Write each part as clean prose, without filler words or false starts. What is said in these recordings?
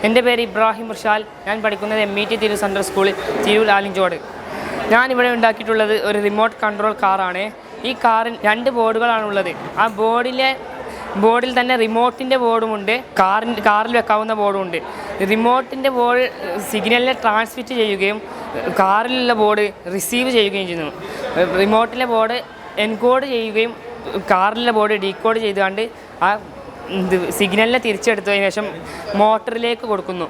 എൻ്റെ പേര് ഇബ്രാഹിം റുഷാൽ. ഞാൻ പഠിക്കുന്നത് MET തിരു സെൻട്രൽ സ്കൂളിൽ തിരൂർ ആലിഞ്ചോട്. ഞാനിവിടെ ഉണ്ടാക്കിയിട്ടുള്ളത് ഒരു റിമോട്ട് കൺട്രോൾ കാറാണ്. ഈ കാറിൽ 2 ബോർഡുകളാണുള്ളത്. ആ ബോർഡിൽ തന്നെ റിമോട്ടിൻ്റെ ബോർഡുമുണ്ട്, കാറിൽ വെക്കാവുന്ന ബോർഡുമുണ്ട്. റിമോട്ടിൻ്റെ ബോർഡ് സിഗ്നലിനെ ട്രാൻസ്മിറ്റ് ചെയ്യുകയും കാറിലുള്ള ബോർഡ് റിസീവ് ചെയ്യുകയും ചെയ്യുന്നു. റിമോട്ടിലെ ബോർഡ് എൻകോഡ് ചെയ്യുകയും കാറിലെ ബോർഡ് ഡീകോഡ് ചെയ്തുകൊണ്ട് ആ സിഗ്നലിനെ തിരിച്ചെടുത്തതിന് ശേഷം മോട്ടറിലേക്ക് കൊടുക്കുന്നു.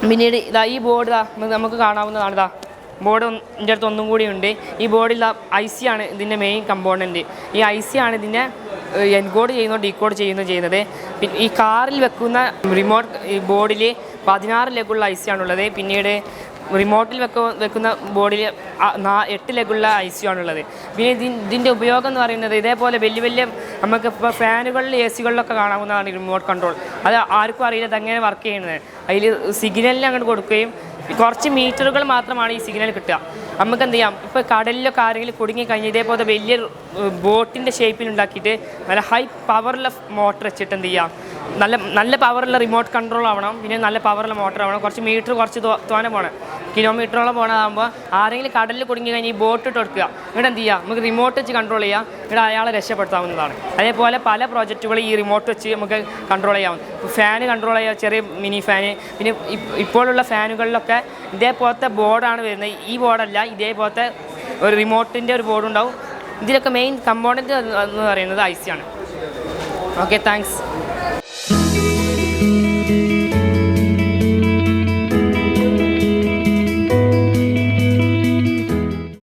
പിന്നീട് ഈ ബോർഡ് നമുക്ക് കാണാവുന്നതാണ്. ബോർഡ് എൻ്റെ അടുത്ത് ഒന്നും കൂടി ഉണ്ട്. ഈ ബോർഡിൽ IC ആണ് ഇതിൻ്റെ മെയിൻ കമ്പോണൻറ്റ്. ഈ IC ആണ് ഇതിനെ എൻകോഡ് ചെയ്യുന്നോ ഡീകോഡ് ചെയ്യുന്നത്. പിന്നെ ഈ കാറിൽ വെക്കുന്ന റിമോട്ട് ബോർഡിൽ 16 ലെഗുള്ള IC ആണുള്ളത്. പിന്നീട് റിമോട്ടിൽ വെക്കുന്ന ബോർഡിൽ 8 ലെഗുള്ള IC ആണുള്ളത്. പിന്നെ ഇതിൻ്റെ ഉപയോഗം എന്ന് പറയുന്നത് ഇതേപോലെ വലിയ നമുക്കിപ്പോൾ ഫാനുകളിൽ AC-കളിലൊക്കെ കാണാവുന്നതാണ് റിമോട്ട് കൺട്രോൾ. അത് ആർക്കും അറിയില്ല ഇതെങ്ങനെ വർക്ക് ചെയ്യുന്നത്. അതിൽ സിഗ്നലിൽ അങ്ങോട്ട് കൊടുക്കുകയും കുറച്ച് മീറ്ററുകൾ മാത്രമാണ് ഈ സിഗ്നൽ കിട്ടുക. നമുക്ക് എന്ത് ചെയ്യാം, ഇപ്പോൾ കടലിലൊക്കെ ആരെങ്കിലും കുടുങ്ങിക്കഴിഞ്ഞാൽ ഇതേപോലെ വലിയ ബോട്ടിൻ്റെ ഷേപ്പിലുണ്ടാക്കിയിട്ട് നല്ല ഹൈ പവറുള്ള മോട്ടർ വെച്ചിട്ട് എന്ത് ചെയ്യാം, നല്ല പവറുള്ള റിമോട്ട് കൺട്രോൾ ആവണം. പിന്നെ നല്ല പവറുള്ള മോട്ടർ ആവണം. കുറച്ച് മീറ്റർ കുറച്ച് തോനെ പോകണം, കിലോമീറ്ററോളം പോകണതാകുമ്പോൾ ആരെങ്കിലും കടലിൽ കുടുങ്ങി കഴിഞ്ഞാൽ ഈ ബോട്ട് ഇട്ട് കൊടുക്കുക. ഇവിടെ എന്ത് ചെയ്യുക, നമുക്ക് റിമോട്ട് വെച്ച് കൺട്രോൾ ചെയ്യാം. ഇവിടെ അയാളെ രക്ഷപ്പെടുത്താവുന്നതാണ്. അതേപോലെ പല പ്രോജക്റ്റുകൾ ഈ റിമോട്ട് വെച്ച് നമുക്ക് കൺട്രോൾ ചെയ്യാം. ഫാന് കൺട്രോൾ ചെയ്യാം, ചെറിയ മിനി ഫാന്. പിന്നെ ഇപ്പോഴുള്ള ഫാനുകളിലൊക്കെ ഇതേപോലത്തെ ബോർഡാണ് വരുന്നത്. ഈ ബോർഡല്ല, ഇതേപോലത്തെ ഒരു റിമോട്ടിൻ്റെ ഒരു ബോർഡ് ഉണ്ടാവും. ഇതിലൊക്കെ മെയിൻ കമ്പോണൻറ്റ് എന്ന് പറയുന്നത് IC ആണ്. Okay, thanks.